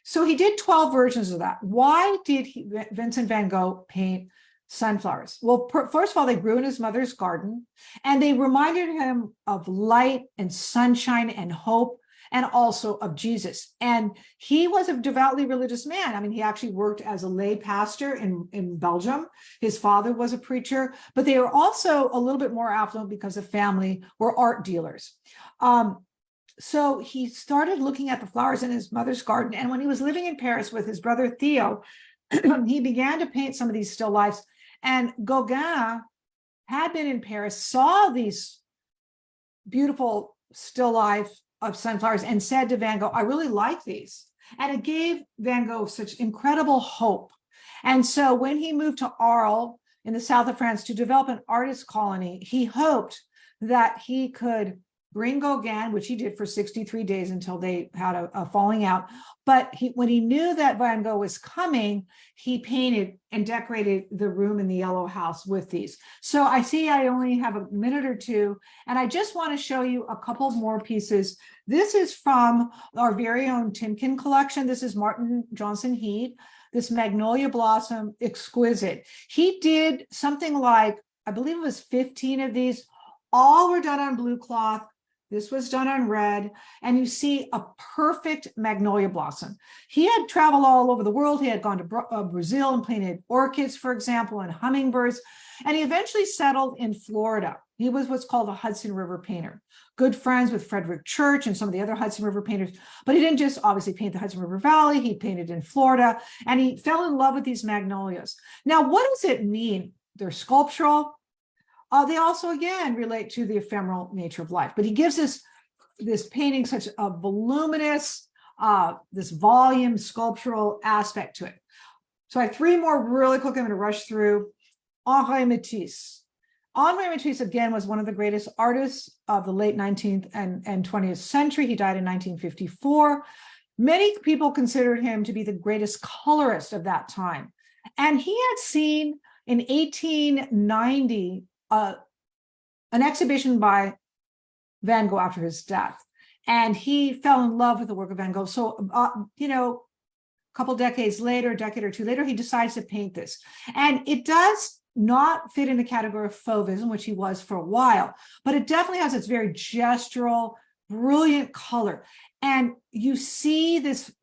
So he did 12 versions of that. Why did Vincent van Gogh paint sunflowers? Well, first of all, they grew in his mother's garden, and they reminded him of light and sunshine and hope. and also of Jesus. And he was a devoutly religious man. I mean, he actually worked as a lay pastor in Belgium. His father was a preacher, but they were also a little bit more affluent because the family were art dealers. So he started looking at the flowers in his mother's garden. And when he was living in Paris with his brother Theo, he began to paint some of these still lifes. And Gauguin had been in Paris, saw these beautiful still life of sunflowers, and said to Van Gogh, I really like these. And it gave Van Gogh such incredible hope. And so when he moved to Arles in the south of France to develop an artist colony, he hoped that he could bring Gauguin, which he did for 63 days until they had a falling out. But when he knew that Van Gogh was coming, he painted and decorated the room in the Yellow House with these. So I see I only have a minute or two, and I just want to show you a couple more pieces. This is from our very own Timken collection. This is Martin Johnson Heat, this Magnolia Blossom, exquisite. He did something like, I believe it was 15 of these. All were done on blue cloth. This was done on red, and you see a perfect magnolia blossom. He had traveled all over the world. He had gone to Brazil and painted orchids, for example, and hummingbirds, and he eventually settled in Florida. He was what's called a Hudson River painter, good friends with Frederick Church and some of the other Hudson River painters, but he didn't just obviously paint the Hudson River Valley, he painted in Florida, and he fell in love with these magnolias. Now, what does it mean? They're sculptural. They also, again, relate to the ephemeral nature of life. But he gives us this painting such a voluminous, this volume sculptural aspect to it. So I have three more really quick I'm going to rush through. Henri Matisse. Henri Matisse, again, was one of the greatest artists of the late 19th and 20th century. He died in 1954. Many people considered him to be the greatest colorist of that time. And he had seen in 1890 an exhibition by Van Gogh after his death, and he fell in love with the work of Van Gogh. So, a couple decades later, a decade or two later, he decides to paint this, and it does not fit in the category of fauvism, which he was for a while, but it definitely has its very gestural, brilliant color, and you see this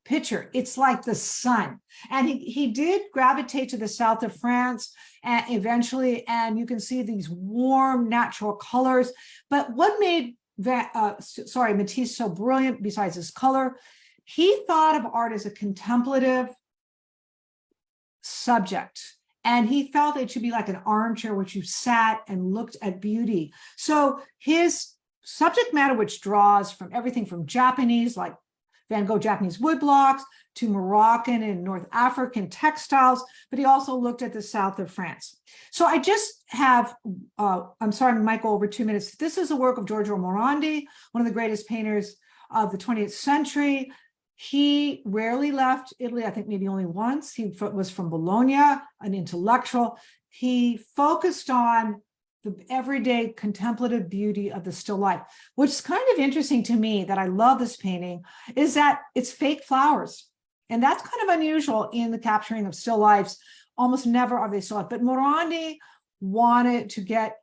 picture. It's like the sun. And he did gravitate to the south of France eventually, and you can see these warm natural colors. But what made Matisse so brilliant besides his color, he thought of art as a contemplative subject. And he felt it should be like an armchair which you sat and looked at beauty. So his subject matter, which draws from everything from Japanese, like Van Gogh Japanese woodblocks, to Moroccan and North African textiles, but he also looked at the south of France. So I just have, I'm sorry, Michael, over 2 minutes. This is the work of Giorgio Morandi, one of the greatest painters of the 20th century. He rarely left Italy, I think maybe only once. He was from Bologna, an intellectual. He focused on the everyday contemplative beauty of the still life. What's kind of interesting to me that I love this painting is that it's fake flowers. And that's kind of unusual in the capturing of still lifes. Almost never are they still life. But Morandi wanted to get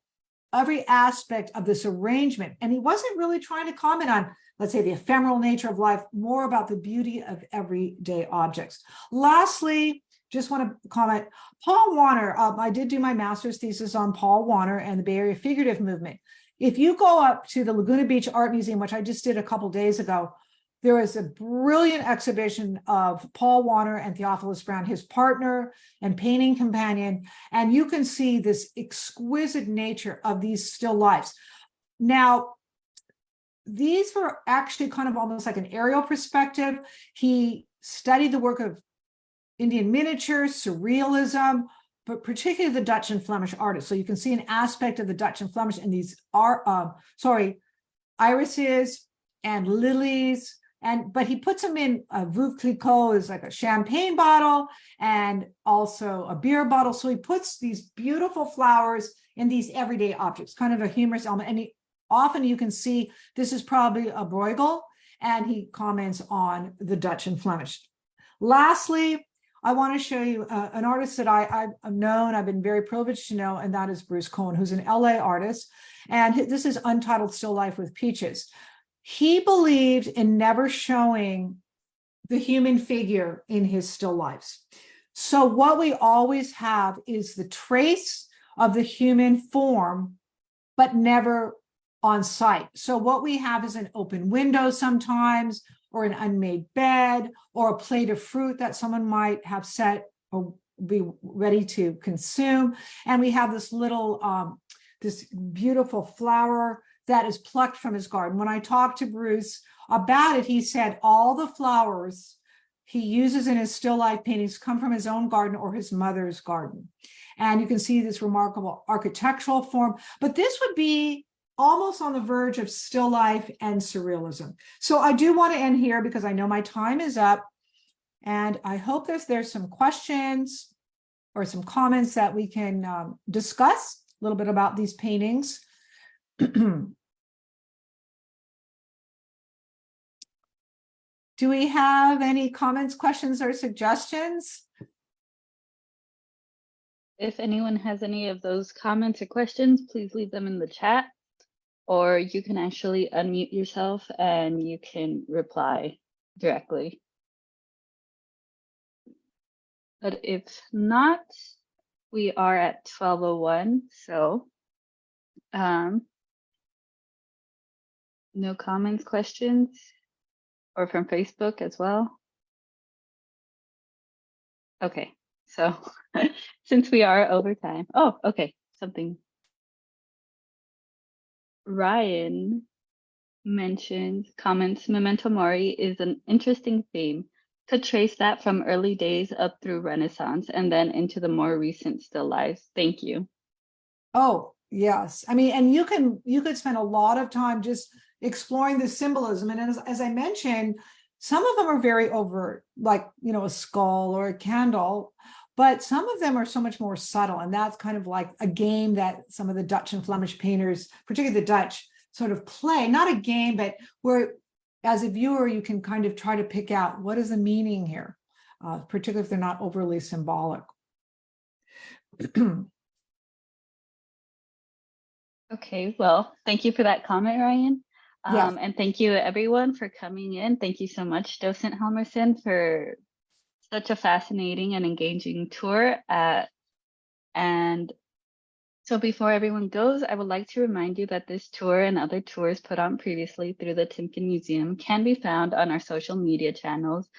every aspect of this arrangement. And he wasn't really trying to comment on, let's say, the ephemeral nature of life, more about the beauty of everyday objects. Lastly, just want to comment, Paul Warner, I did do my master's thesis on Paul Warner and the Bay Area figurative movement. If you go up to the Laguna Beach Art Museum, which I just did a couple days ago, there is a brilliant exhibition of Paul Warner and Theophilus Brown, his partner and painting companion, and you can see this exquisite nature of these still lifes. Now, these were actually kind of almost like an aerial perspective. He studied the work of Indian miniatures, surrealism, but particularly the Dutch and Flemish artists. So you can see an aspect of the Dutch and Flemish in these irises and lilies. But he puts them in a Veuve Clicquot is like a champagne bottle and also a beer bottle. So he puts these beautiful flowers in these everyday objects, kind of a humorous element. And often you can see this is probably a Bruegel, and he comments on the Dutch and Flemish. Lastly, I want to show you an artist that I've known, I've been very privileged to know, and that is Bruce Cohen, who's an LA artist. And this is Untitled Still Life with Peaches. He believed in never showing the human figure in his still lifes. So what we always have is the trace of the human form, but never on site. So what we have is an open window sometimes, or an unmade bed, or a plate of fruit that someone might have set or be ready to consume. And we have this little, this beautiful flower that is plucked from his garden. When I talked to Bruce about it, he said all the flowers he uses in his still life paintings come from his own garden or his mother's garden. And you can see this remarkable architectural form, but this would be almost on the verge of still life and surrealism. So I do want to end here because I know my time is up, and I hope there's some questions or some comments that we can discuss a little bit about these paintings. Do we have any comments, questions, or suggestions? If anyone has any of those comments or questions, please leave them in the chat, or you can actually unmute yourself and you can reply directly. But if not, we are at 12:01, so no comments, questions, or from Facebook as well. Okay, so since we are over time, oh, okay, something. Ryan comments, memento mori is an interesting theme. Could trace that from early days up through Renaissance and then into the more recent still lives. Thank you. Oh, yes. I mean, and you could spend a lot of time just exploring the symbolism. And as I mentioned, some of them are very overt, like, a skull or a candle, but some of them are so much more subtle. And that's kind of like a game that some of the Dutch and Flemish painters, particularly the Dutch, sort of play. Not a game, but where as a viewer, you can kind of try to pick out what is the meaning here, particularly if they're not overly symbolic. Okay, well, thank you for that comment, Ryan. Yes. And thank you everyone for coming in. Thank you so much, Docent Helmerson, for such a fascinating and engaging tour. And so before everyone goes, I would like to remind you that this tour and other tours put on previously through the Timken Museum can be found on our social media channels,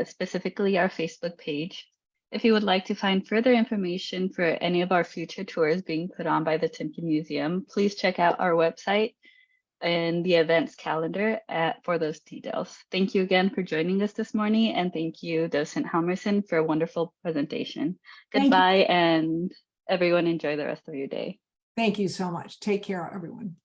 specifically our Facebook page. If you would like to find further information for any of our future tours being put on by the Timken Museum, please check out our website and the events calendar for those details. Thank you again for joining us this morning, and thank you, Docent Helmerson, for a wonderful presentation. Goodbye, and everyone enjoy the rest of your day. Thank you so much. Take care, everyone.